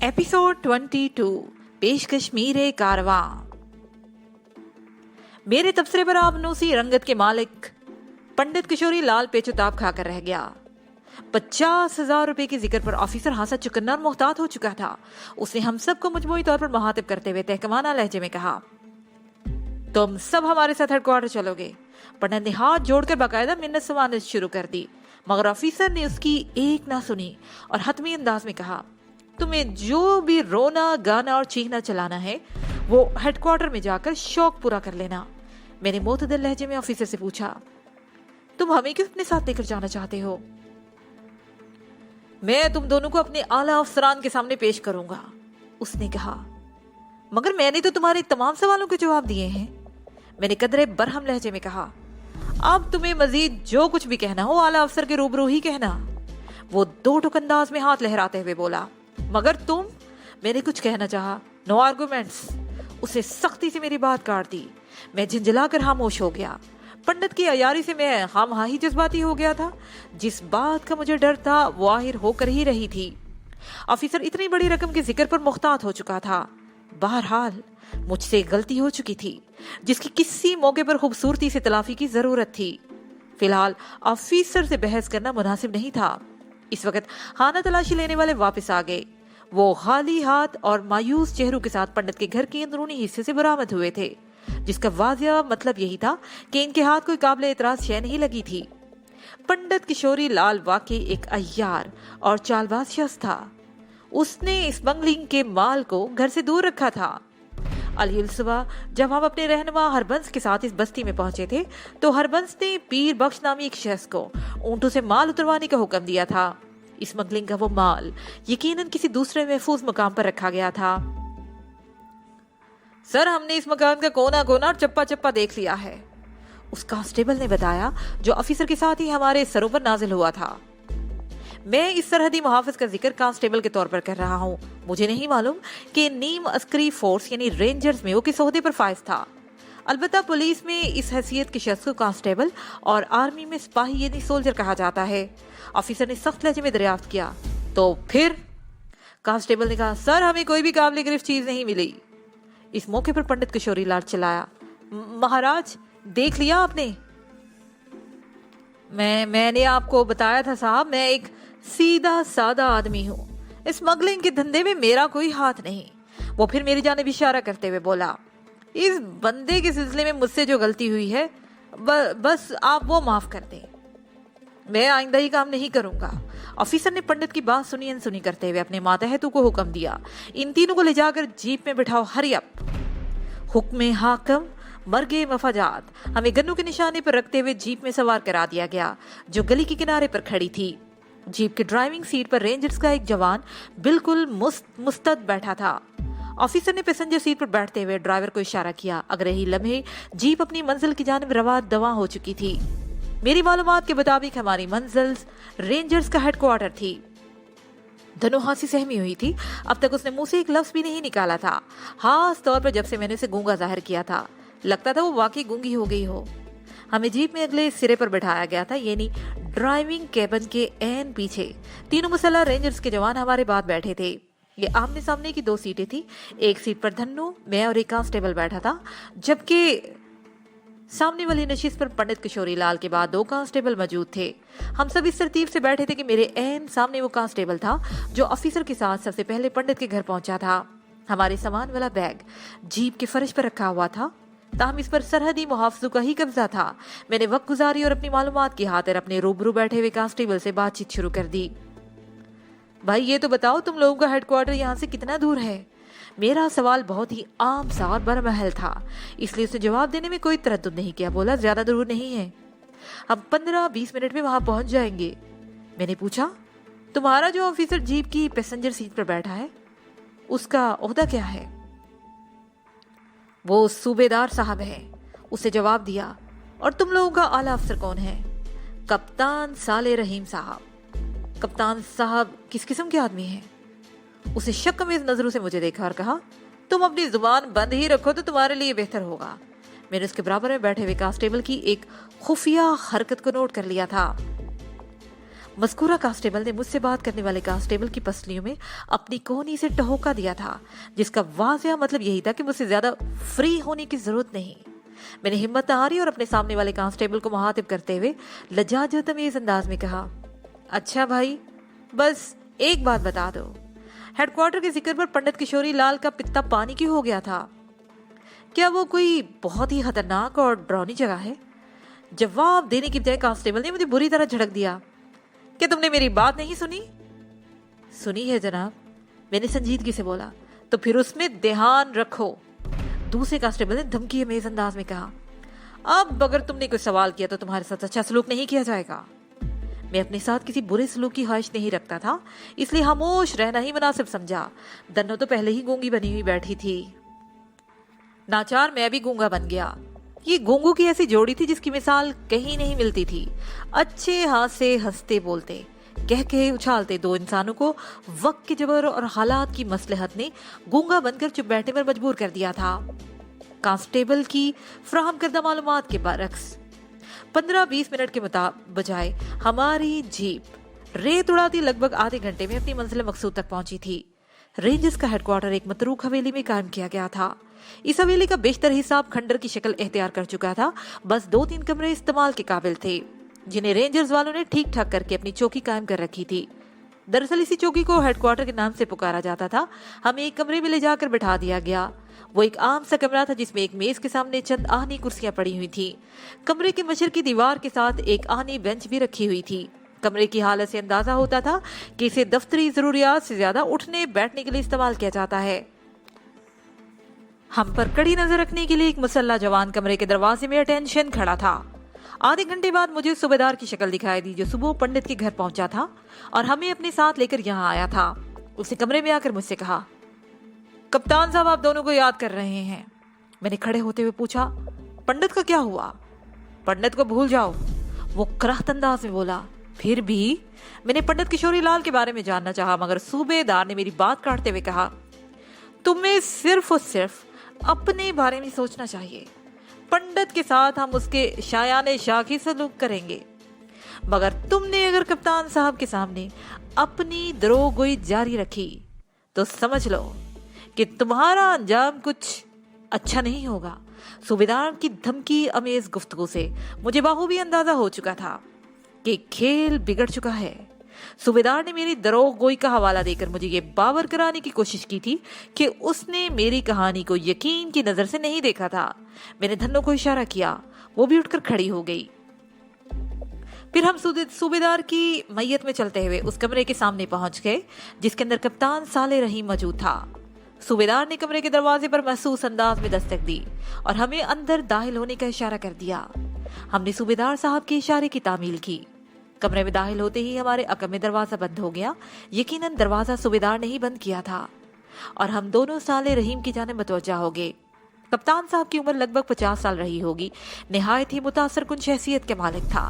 Episode 22 पेशकश मीरे कारवां। मेरे तबसरे पर आबनूसी रंगत के मालिक पंडित किशोरी लाल पेचुताब खाकर रह गया। 50,000 रुपए के जिक्र पर ऑफिसर हासा चुकन्ना और मुहतात हो चुका था। उसने हम सबको मजमूई तौर पर मुहातिब करते हुए तहकमाना लहजे में कहा, तुम सब हमारे साथ हेडक्वार्टर चलोगे। पंडित ने हाथ जोड़कर बाकायदा मिन्नत समानत शुरू कर दी, मगर ऑफिसर ने उसकी एक ना सुनी और हतमी अंदाज में कहा, तुम्हें जो भी रोना गाना और चीखना चलाना है वो हेडक्वार्टर में जाकर शौक पूरा कर लेना। मैंने मोतदल लहजे में ऑफिसर से पूछा, तुम हमें क्यों अपने साथ लेकर जाना चाहते हो? मैं तुम दोनों को अपने आला अफसरान के सामने पेश करूंगा, उसने कहा। मगर मैंने तो तुम्हारे तमाम सवालों के जवाब दिए हैं, मैंने कदरे बरहम लहजे में कहा। अब तुम्हें मजीद जो कुछ भी कहना हो आला अफसर के रूबरू ही कहना, वो दो टुक अंदाज में हाथ लहराते हुए बोला। मगर तुम, मैंने कुछ कहना चाहा। नो आर्गुमेंट्स, उसे सख्ती से मेरी बात काट दी। मैं झिंझलाकर खामोश हो गया। पंडित की अयारी से मैं खामखा ही जज्बाती हो गया था। जिस बात का मुझे डर था वो आहिर होकर ही रही थी। ऑफिसर इतनी बड़ी रकम के जिक्र पर मुख्तात हो चुका था। बहरहाल मुझसे गलती हो चुकी थी जिसकी किसी मौके पर खूबसूरती से तलाफी की जरूरत थी। फिलहाल ऑफिसर से बहस करना मुनासिब नहीं था। इस वक्त खाना तलाशी लेने वाले वापस आ गए। वो खाली हाथ और मायूस चेहरों के साथ पंडित के घर के अंदरूनी हिस्से से बरामद हुए थे, जिसका वाजिया मतलब यही था कि इनके हाथ कोई काबिल एतराज शय नहीं लगी थी। पंडित किशोरी लाल वाकई एक अय्यार और चालबाज शख्स था। उसने स्मगलिंग के माल को घर से दूर रखा था। अल सुबह जब हम अपने रहनुमा हरबंस के साथ इस बस्ती में पहुंचे थे तो हरबंस ने पीर बख्श नामी एक शख्स को ऊंटों से माल उतरवाने का हुक्म दिया था। स्मगलिंग का वो माल यकीनन किसी दूसरे महफूज मुकाम पर रखा गया था। सर, हमने इस मकान का कोना कोना और चप्पा चप्पा देख लिया है, उस कांस्टेबल ने बताया जो ऑफिसर के साथ ही हमारे सरों पर नाजिल हुआ था। मैं इस सरहदी मुहाफिज का जिक्र कांस्टेबल के तौर पर कर रहा हूँ। मुझे नहीं मालूम कि नीम अस्करी फोर्स यानी रेंजर्स में वो किस ओहदे पर फाइज था। अलबत्ता पुलिस में इस हैसियत के शख्स को कांस्टेबल और आर्मी में सिपाही यानी सोल्जर कहा जाता है। ऑफिसर ने सख्त लहजे में दरियाफ्त किया। तो फिर? कांस्टेबल ने कहा, सर, हमें कोई भी काबिल गिरफ्त चीज नहीं मिली। इस मौके पर पंडित किशोरी लाल चिल्लाया, महाराज, देख लिया आपने? मैंने आपको बताया था साहब, मैं एक सीधा सादा आदमी हूँ। स्मगलिंग के धंधे में मेरा कोई हाथ नहीं। वो फिर मेरी जानिब इशारा करते हुए बोला, इस बंदे के सिलसिले में मुझसे जो गलती हुई है बस आप वो माफ कर दें, मैं आइंदा ही काम नहीं करूंगा। ऑफिसर ने पंडित की बात सुनी अनसुनी करते हुए अपने मातहतों को हुक्म दिया, इन तीनों को ले जाकर जीप में बिठाओ, हरी अप। हुक्म हाकम मर्गे मफाजात हमें गन्नों के निशाने पर रखते हुए जीप में सवार करा दिया गया जो गली के किनारे पर खड़ी थी। जीप की ड्राइविंग सीट पर रेंजर्स का एक जवान बिल्कुल मुस्तद बैठा था। ऑफिसर ने पैसेंजर सीट पर बैठते हुए ड्राइवर को इशारा किया। अगले ही लम्हे जीप अपनी मंजिल की जानिब रवा दवा हो चुकी थी। मेरी मालूमात के मुताबिक हमारी मंजिल रेंजर्स का हेडक्वार्टर थी। दोनों हाथी सहमी हुई थी। अब तक उसने मुंह से एक लफ्ज भी नहीं निकाला था, खास तौर पर जब से मैंने उसे गूंगा जाहिर किया था। लगता था वो वाकई गूंगी हो गई हो। हमें जीप में अगले सिरे पर बैठाया गया था, यानी ड्राइविंग कैबिन के एन पीछे। तीनों मुसल्लह रेंजर्स के जवान हमारे बाद बैठे थे। ये आमने सामने की दो सीटें थी। एक सीट पर धन्नू, मैं और एक कांस्टेबल बैठा था, जबकि सामने वाली नशिस्त पर पंडित किशोरी लाल के बाद दो कांस्टेबल मौजूद थे। हम सब इस तरतीब से बैठे थे कि मेरे एन सामने वो कांस्टेबल था जो ऑफिसर के साथ सबसे पहले पंडित के घर पहुंचा था। हमारे सामान वाला बैग जीप के फर्श पर रखा हुआ था, ताहम इस पर सरहदी मुहाफिजों का ही कब्जा था। मैंने वक्त गुजारी और अपनी मालूमात की खातिर अपने रूबरू बैठे हुए कांस्टेबल से बातचीत शुरू कर दी। भाई, ये तो बताओ, तुम लोगों का हेडक्वार्टर यहाँ से कितना दूर है? मेरा सवाल बहुत ही आम सा और बरमहल था, इसलिए उसे जवाब देने में कोई तरद्दुद नहीं किया। बोला, ज्यादा दूर नहीं है, हम 15-20 मिनट में वहां पहुंच जाएंगे। मैंने पूछा, तुम्हारा जो ऑफिसर जीप की पैसेंजर सीट पर बैठा है उसका ओहदा क्या है? वो सूबेदार साहब है, उसे जवाब दिया। और तुम लोगों का आला अफसर कौन है? कप्तान साले रहीम साहब। कप्तान साहब किस किस्म के आदमी हैं? उसे शक में नजरों से मुझे देखा और कहा, तुम अपनी जुबान बंद ही रखो तो तुम्हारे लिए बेहतर होगा। मैंने उसके बराबर में बैठे हुए कांस्टेबल की एक खुफिया हरकत को नोट कर लिया था। मस्कूरा कांस्टेबल ने मुझसे बात करने वाले कांस्टेबल की पसलियों में अपनी कोहनी से टहोका दिया था, जिसका वाज़िया मतलब यही था कि मुझसे ज्यादा फ्री होने की जरूरत नहीं। मैंने हिम्मत न हारी और अपने सामने वाले कांस्टेबल को मुखातिब करते हुए लज्जातमेज़ अंदाज में कहा, अच्छा भाई, बस एक बात बता दो, हेडक्वार्टर के जिक्र पर पंडित किशोरी लाल का पित्ता पानी क्यों हो गया था? क्या वो कोई बहुत ही खतरनाक और डरावनी जगह है? जवाब देने की बजाय कांस्टेबल ने मुझे बुरी तरह झड़क दिया। क्या तुमने मेरी बात नहीं सुनी? सुनी है जनाब, मैंने संजीदगी से बोला। तो फिर उसमें ध्यान रखो, दूसरे कांस्टेबल ने धमकी अमेज अंदाज में कहा। अब अगर तुमने कोई सवाल किया तो तुम्हारे साथ अच्छा सलूक नहीं किया जाएगा। मैं अपने साथ किसी बुरे सलूक की ख्वाहिश नहीं रखता था, इसलिए खामोश रहना ही मुनासिब समझा। दन्नो तो पहले ही गूंगी बनी हुई बैठी थी। नाचार मैं भी गूंगा बन गया। ये गूंगों की ऐसी जोड़ी थी जिसकी मिसाल कहीं नहीं मिलती थी। अच्छे हाथ से हंसते बोलते, कह के उछालते दो इंसानों को वक्त के जबर और हालात की मसलहत ने गूंगा बनकर चुप बैठने पर मजबूर कर दिया था। कांस्टेबल की फ्राहम करदा मालूमात के बरक्स 15-20 मिनट के बजाय हमारी जीप रेत उड़ाती लगभग आधे घंटे में अपनी मंजिल मकसूद तक पहुंची थी। रेंजर्स का हेडक्वार्टर एक मतरूक हवेली में कायम किया गया था। इस हवेली का बेशतर हिस्सा अब खंडर की शक्ल एख्तियार कर चुका था। बस 2-3 कमरे इस्तेमाल के काबिल थे, जिन्हें रेंजर्स वालों ने ठीक ठाक करके अपनी चौकी कायम कर रखी थी। दरअसल इसी चौकी को हेडक्वार्टर के नाम से पुकारा जाता था। हमें एक कमरे में ले जाकर बिठा दिया गया। वो एक आम सा कमरा था जिसमें एक मेज के सामने चंद आहनी कुर्सियां पड़ी हुई थी। कमरे के मशरकी दीवार के साथ एक आहनी बेंच भी रखी हुई थी। कमरे की हालत से अंदाजा होता था कि इसे दफ्तरी जरूरियात से ज्यादा उठने बैठने के लिए इस्तेमाल किया जाता है। हम पर कड़ी नजर रखने के लिए एक मुसल्ला जवान कमरे के दरवाजे में अटेंशन खड़ा था। आधे घंटे बाद मुझे सूबेदार की शक्ल दिखाई दी, जो सुबह पंडित के घर पहुंचा था और हमें अपने साथ लेकर यहाँ आया था। उसने कमरे में आकर मुझसे कहा, कप्तान साहब आप दोनों को याद कर रहे हैं। मैंने खड़े होते हुए पूछा, पंडित का क्या हुआ? पंडित को भूल जाओ, वो करख्त अंदाज में बोला। फिर भी मैंने पंडित किशोरी लाल के बारे में जानना चाहा, मगर सूबेदार ने मेरी बात काटते हुए कहा, तुम्हें सिर्फ और सिर्फ अपने बारे में सोचना चाहिए। पंडित के साथ हम उसके शायाने शाखी सलूक करेंगे, मगर तुमने अगर कप्तान साहब के सामने अपनी दरोगोई जारी रखी तो समझ लो कि तुम्हारा अंजाम कुछ अच्छा नहीं होगा। सूबेदार की धमकी अमेज गुफ्तगू से मुझे बाखूबी अंदाजा हो चुका था कि खेल बिगड़ चुका है। सूबेदार ने मेरी दरोगोई का हवाला देकर मुझे ये बावर कराने की कोशिश की थी कि उसने मेरी कहानी को यकीन की नजर से नहीं देखा था। मैंने धन्नो को इशारा किया, वो भी उठकर खड़ी हो गई। फिर हम सूबेदार की मैयत में चलते हुए उस कमरे के सामने पहुंच गए जिसके अंदर कप्तान साले रहीम मौजूद था। सूबेदार ने कमरे के दरवाजे पर महसूस अंदाज में दस्तक दी और हमें अंदर दाखिल होने का इशारा कर दिया। हमने सूबेदार साहब के इशारे की तामील की। कमरे में दाखिल होते ही हमारे अकब में दरवाजा बंद हो गया। यकीनन दरवाजा सूबेदार ने ही बंद किया था और हम दोनों साले रहीम की जानिब मुतवज्जा हो गए। कप्तान साहब की उम्र लगभग 50 साल रही होगी। निहायत ही मुतासर कुन शख्सियत के मालिक था।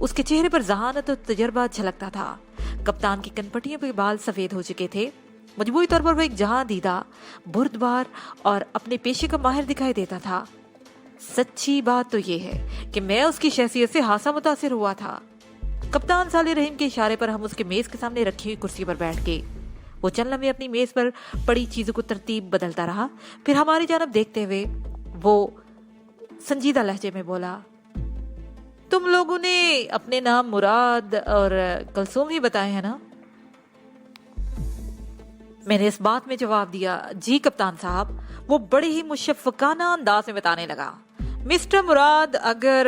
उसके चेहरे पर जहानत और तजर्बा झलकता था। कप्तान की कनपटियों पे बाल सफेद हो चुके थे। मजबूरी तौर पर वो एक जहां दीदा, बुर्दबार और अपने पेशे का माहिर दिखाई देता था। सच्ची बात तो ये है कि मैं उसकी शख्सियत से हासा मुतासिर हुआ था। कप्तान साले रहीम के इशारे पर हम उसके मेज के सामने रखी हुई कुर्सी पर बैठ गए। वो चंद लम्हे अपनी मेज पर पड़ी चीजों को तरतीब बदलता रहा। फिर हमारी जानब देखते हुए वो संजीदा लहजे में बोला, तुम लोगों ने अपने नाम मुराद और कलसूम ही बताए हैं ना? मैंने इस बात में जवाब दिया, जी कप्तान साहब। वो बड़े ही मुशफ़क़ाना अंदाज में बताने लगा, मिस्टर मुराद, अगर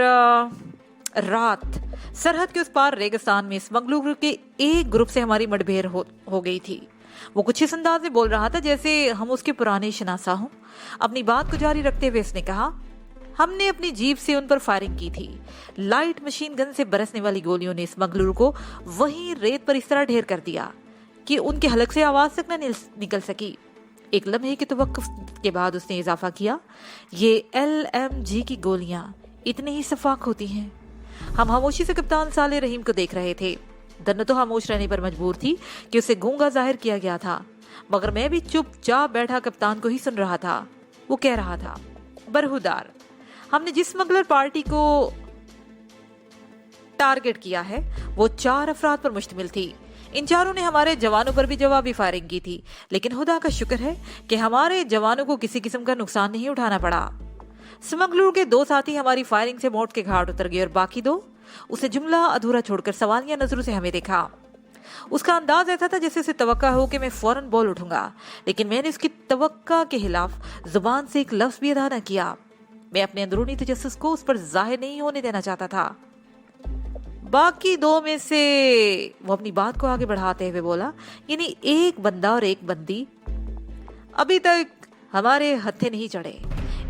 रात सरहद के उस पार रेगिस्तान में स्मगलर के एक ग्रुप से हमारी मुठभेड़ हो गई थी। वो कुछ इस अंदाज में बोल रहा था जैसे हम उसके पुराने शनासा हों। अपनी बात को जारी रखते हुए उसने कहा, हमने अपनी जीप से उन पर फायरिंग की थी। लाइट मशीन गन से बरसने वाली गोलियों ने स्मगलर को वहीं रेत पर इस तरह ढेर कर दिया कि उनके हलक से आवाज तक न निकल सकी। एक लम्हे के तवक्कुफ के बाद उसने इजाफा किया, ये LMG की गोलियां इतनी ही सफाक होती हैं। हम खामोशी से कप्तान साले रहीम को देख रहे थे। दन्नो तो खामोश रहने पर मजबूर थी कि उसे गूंगा जाहिर किया गया था। मगर मैं भी चुपचाप बैठा कप्तान को ही सुन रहा था। वो कह रहा था, बरहुदार, हमने जिस स्मगलर पार्टी को टारगेट किया है वो 4 अफराद पर मुश्तमिल थी। इन चारों ने हमारे जवानों पर भी जवाबी फायरिंग की थी, लेकिन खुदा का शुक्र है कि हमारे जवानों को किसी किस्म का नुकसान नहीं उठाना पड़ा। स्मगलरों के 2 साथी हमारी फायरिंग से मौत के घाट उतर गए और बाकी 2, उसे जुमला अधूरा छोड़कर सवालिया नजरों से हमें देखा। उसका अंदाज ऐसा था जैसे उसे तवक्का हो कि मैं फौरन बोल उठूंगा, लेकिन मैंने उसकी तवक्का के खिलाफ जुबान से एक लफ्ज भी अदा न किया। मैं अपने अंदरूनी तजस्सुस को उस पर जाहिर नहीं होने देना चाहता था। बाकी 2 में से, वो अपनी बात को आगे बढ़ाते हुए बोला, यानी एक बंदा और एक बंदी अभी तक हमारे हत्थे नहीं चढ़े।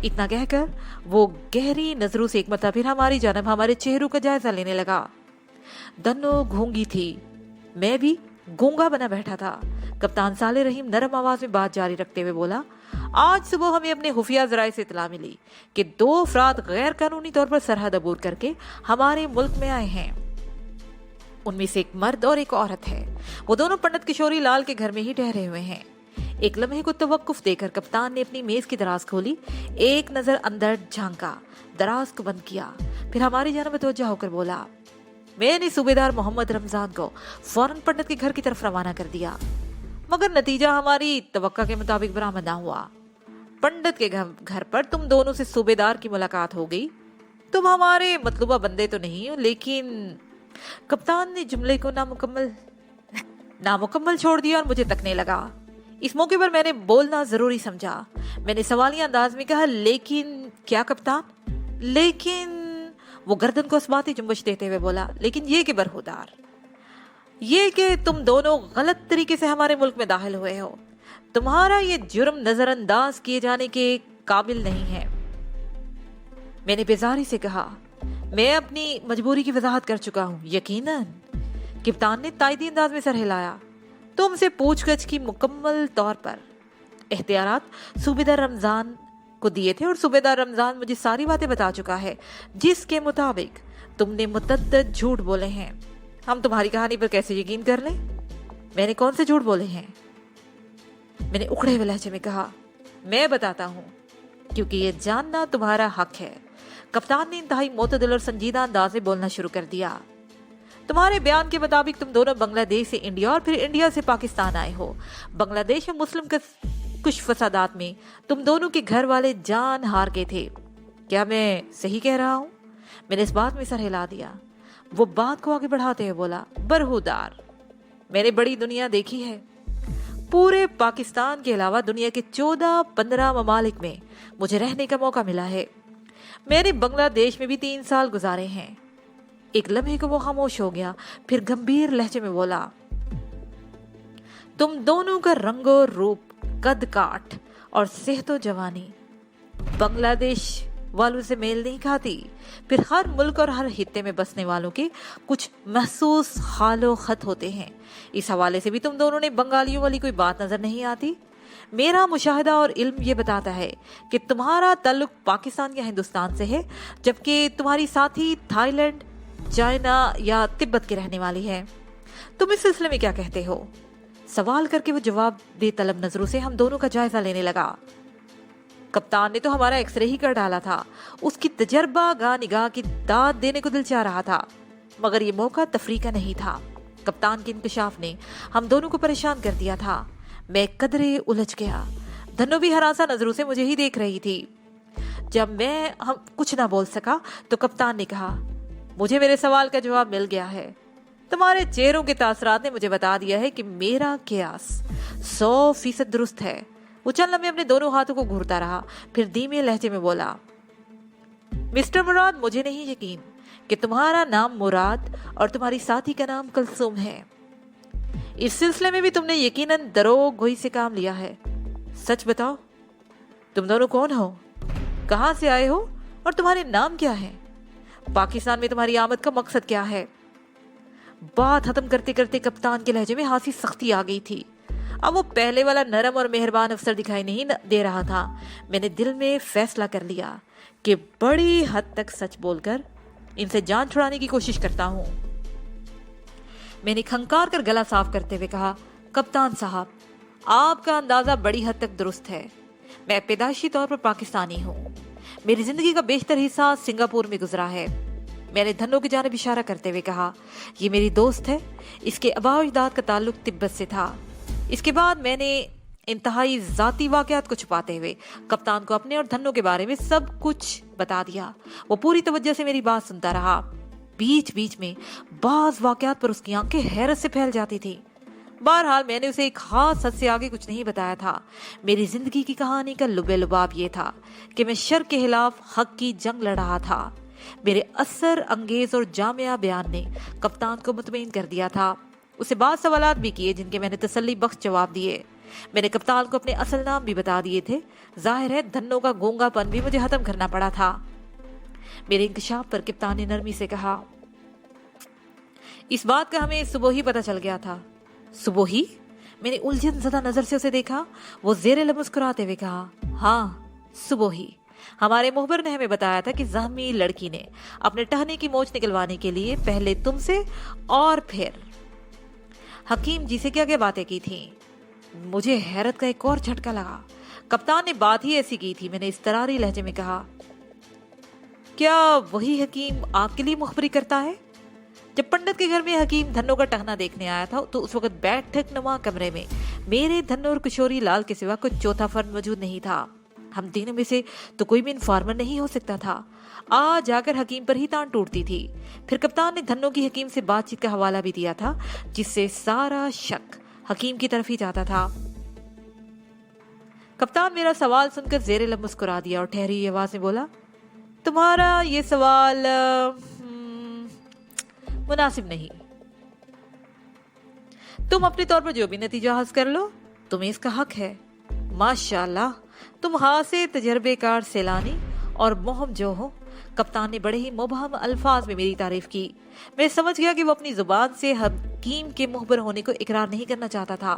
इतना कहकर वो गहरी नजरों से एक मरतबा फिर हमारी जानब हमारे चेहरों का जायजा लेने लगा। दोनों गूंगी थी, मैं भी गूंगा बना बैठा था। कप्तान साले रहीम नरम आवाज में बात जारी रखते हुए बोला, आज सुबह हमें अपने खुफिया जराए से इत्तला मिली कि 2 अफराद गैर कानूनी तौर पर सरहद अबूर करके हमारे मुल्क में आए हैं। उनमें से एक मर्द और एक औरत है। वो दोनों पंडित किशोरी लाल के घर में ही ठहरे हुए हैं। एक लम्हे को तवक्कुफ देकर कप्तान ने अपनी मेज की दराज खोली, एक नजर अंदर झांका, दराज को बंद किया, फिर हमारी जानब तवज्जो होकर बोला, मैंने सूबेदार मोहम्मद रमजान को फौरन पंडित के घर की तरफ रवाना कर दिया, मगर नतीजा हमारी तवक्का के मुताबिक बरामद ना हुआ। पंडित के घर पर तुम दोनों से सूबेदार की मुलाकात हो गई। तुम हमारे मतलूबा बंदे तो नहीं हो, लेकिन कप्तान ने जुमले को नामुकम्मल छोड़ दिया और मुझे तकने लगा। इस मौके पर मैंने बोलना जरूरी समझा। मैंने सवालिया अंदाज में कहा, लेकिन क्या कप्तान? लेकिन वो गर्दन को इस्बाती जुम्बश देते हुए बोला, लेकिन ये कि बरहुदार, ये कि तुम दोनों गलत तरीके से हमारे मुल्क में दाखिल हुए हो। तुम्हारा ये जुर्म नजरअंदाज किए जाने के काबिल नहीं है। मैंने बेजारी से कहा, मैं अपनी मजबूरी की वजाहत कर चुका हूँ। यकीनन। कप्तान ने तायदी अंदाज में सर हिलाया। तुमसे पूछगछ की मुकम्मल तौर पर एहतियारात सूबेदार रमजान को दिए थे और सूबेदार रमजान मुझे सारी बातें बता चुका है, जिसके मुताबिक तुमने मुतअद्दिद झूठ बोले हैं। हम तुम्हारी कहानी पर कैसे यकीन कर लें? मैंने कौन से झूठ बोले हैं? मैंने उखड़े हुए लहजे में कहा, मैं बताता हूँ, क्योंकि ये जानना तुम्हारा हक है। कप्तान ने इंतहाई मोतदिल और संजीदा अंदाज में बोलना शुरू कर दिया। तुम्हारे बयान के मुताबिक तुम दोनों बांग्लादेश से इंडिया और फिर इंडिया से पाकिस्तान आए हो। बांग्लादेश में मुस्लिम कुछ फसादात में तुम दोनों के घर वाले जान हार गए थे। क्या मैं सही कह रहा हूँ? मैंने इस बात में सर हिला दिया। वो बात को आगे बढ़ाते हुए बोला, बरहुदार, मैंने बड़ी दुनिया देखी है। पूरे पाकिस्तान के अलावा दुनिया के 14-15 ममालिक में मुझे रहने का मौका मिला है। मैंने बांग्लादेश में भी 3 साल गुजारे हैं। एक लम्हे को वो खामोश हो गया, फिर गंभीर लहजे में बोला, तुम दोनों का रंगो रूप, कद काठ और सेहतो जवानी बांग्लादेश वालों से मेल नहीं खाती। फिर हर मुल्क और हर खित्ते में बसने वालों के कुछ महसूस हालो खत होते हैं। इस हवाले से भी तुम दोनों ने बंगालियों वाली कोई बात नजर नहीं आती। मेरा मुशाहिदा और इल्म ये बताता है कि तुम्हारा ताल्लुक पाकिस्तान या हिंदुस्तान से है, जबकि तुम्हारी साथी थाईलैंड, चाइना या तिब्बत की रहने वाली है। तुम इस सिलसिले में क्या कहते हो? सवाल करके वो जवाब दे तलब नजरों से हम दोनों का जायजा लेने लगा। कप्तान ने तो हमारा एक्सरे ही कर डाला था। उसकी तजर्बा गा निगाह की दाद देने को दिल चाह रहा था, मगर ये मौका तफरी का नहीं था। कप्तान के इंकशाफ ने हम दोनों को परेशान कर दिया था। मैं कदरे उलझ गया। धनो भी हरासा नजरों से मुझे ही देख रही थी। जब मैं हम कुछ ना बोल सका तो कप्तान ने कहा, मुझे मेरे सवाल का जवाब मिल गया है। तुम्हारे चेहरों के तासरात ने मुझे बता दिया है कि मेरा कियास 100% दुरुस्त है। वो चंद लम्हे अपने दोनों हाथों को घूरता रहा, फिर धीमे लहजे में बोला, मिस्टर मुराद, मुझे नहीं यकीन कि तुम्हारा नाम मुराद और तुम्हारी साथी का नाम कुलसुम है। इस सिलसिले में भी तुमने यकीनन दरोगोई से काम लिया है। सच बताओ, तुम दोनों कौन हो, कहां से आए हो और तुम्हारे नाम क्या है? पाकिस्तान में तुम्हारी आमद का मकसद क्या है? बात खत्म करते करते कप्तान के लहजे में हासी सख्ती आ गई थी। अब वो पहले वाला नरम और मेहरबान अफसर दिखाई नहीं दे रहा था। मैंने दिल में फैसला कर लिया कि बड़ी हद तक सच बोलकर इनसे जान छुड़ाने की कोशिश करता हूं। मैंने खंकार कर गला साफ करते हुए कहा, कप्तान साहब, آپ کا اندازہ بڑی حد تک درست ہے. میں پیدائشی طور پر پاکستانی ہوں. میری زندگی کا بیشتر حصہ سنگاپور میں گزرا ہے. میں نے دھنو کی جانب اشارہ کرتے ہوئے کہا, یہ میری دوست ہے. اس کے آباء و اجداد کا تعلق تبت سے تھا. اس کے بعد میں نے انتہائی ذاتی واقعات کو چھپاتے ہوئے کپتان کو اپنے اور دھنو کے بارے میں سب کچھ بتا دیا. وہ پوری توجہ سے میری بات سنتا رہا. بیچ بیچ میں بعض واقعات پر اس کی آنکھیں حیرت سے پھیل جاتی تھی. بہرحال میں نے اسے ایک خاص حد سے آگے کچھ نہیں بتایا تھا. میری زندگی کی کہانی کا لب لباب یہ تھا کہ میں شر کے خلاف حق کی جنگ لڑ رہا تھا. میرے اثر انگیز اور جامعہ بیان نے کپتان کو مطمئن کر دیا تھا. اسے بعض سوالات بھی کیے جن کے میں نے تسلی بخش جواب دیے. میں نے کپتان کو اپنے اصل نام بھی بتا دیے تھے. ظاہر ہے دھنو کا گونگا پن بھی مجھے ختم کرنا پڑا تھا. میرے انکشاف پر کپتان نے نرمی سے کہا, اس بات کا ہمیں صبح ہی پتا چل گیا تھا. صبح ہی؟ میں نے الجھن زدہ نظر سے اسے دیکھا. وہ زیر لب مسکراتے ہوئے کہا, ہاں صبح ہی. ہمارے مخبر نے ہمیں بتایا تھا کہ زخمی لڑکی نے اپنے ٹہنے کی موچ نکلوانے کے لیے پہلے تم سے اور پھر حکیم جی سے کیا کیا باتیں کی تھیں. مجھے حیرت کا ایک اور جھٹکا لگا. کپتان نے بات ہی ایسی کی تھی. میں نے اضطراری لہجے میں کہا, کیا وہی حکیم آپ کے لیے مخبری کرتا ہے؟ جب پنڈت کے گھر میں حکیم دھنو کا ٹہنا دیکھنے آیا تھا تو اس وقت بیٹھک نما کمرے میں میرے دھنو اور کشوری لال کے سوا کوئی چوتھا فرد موجود نہیں تھا. ہم تینوں میں سے تو کوئی بھی انفارمر نہیں ہو سکتا تھا. آج جا کر حکیم پر ہی تان ٹوٹتی تھی. پھر کپتان نے دھنو کی حکیم سے بات چیت کا حوالہ بھی دیا تھا جس سے سارا شک حکیم کی طرف ہی جاتا تھا. کپتان میرا سوال سن کر زیر لب مسکرا دیا اور ٹھہری ہوئی آواز میں بولا, تمہارا یہ سوال مناسب نہیں. تم اپنے طور پر جو بھی نتیجہ حاصل کر لو, تمہیں اس کا حق ہے. ماشاءاللہ, تم ہاں سے تجربے کار سیلانی اور مہم جو ہو. کپتان نے بڑے ہی مبہم الفاظ میں میری تعریف کی. میں سمجھ گیا کہ وہ اپنی زبان سے حکیم کے مخبر ہونے کو اقرار نہیں کرنا چاہتا تھا.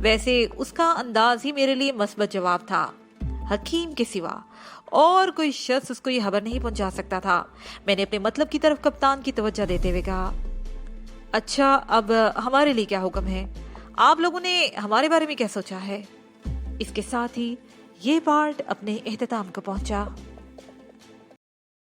ویسے اس کا انداز ہی میرے لیے مثبت جواب تھا. حکیم کے سوا اور کوئی شخص اس کو یہ خبر نہیں پہنچا سکتا تھا. میں نے اپنے مطلب کی طرف کپتان کی توجہ دیتے ہوئے کہا, اچھا اب ہمارے لیے کیا حکم ہے؟ آپ لوگوں نے ہمارے بارے میں کیا سوچا ہے؟ اس کے ساتھ ہی یہ پارٹ اپنے اختتام کو پہنچا.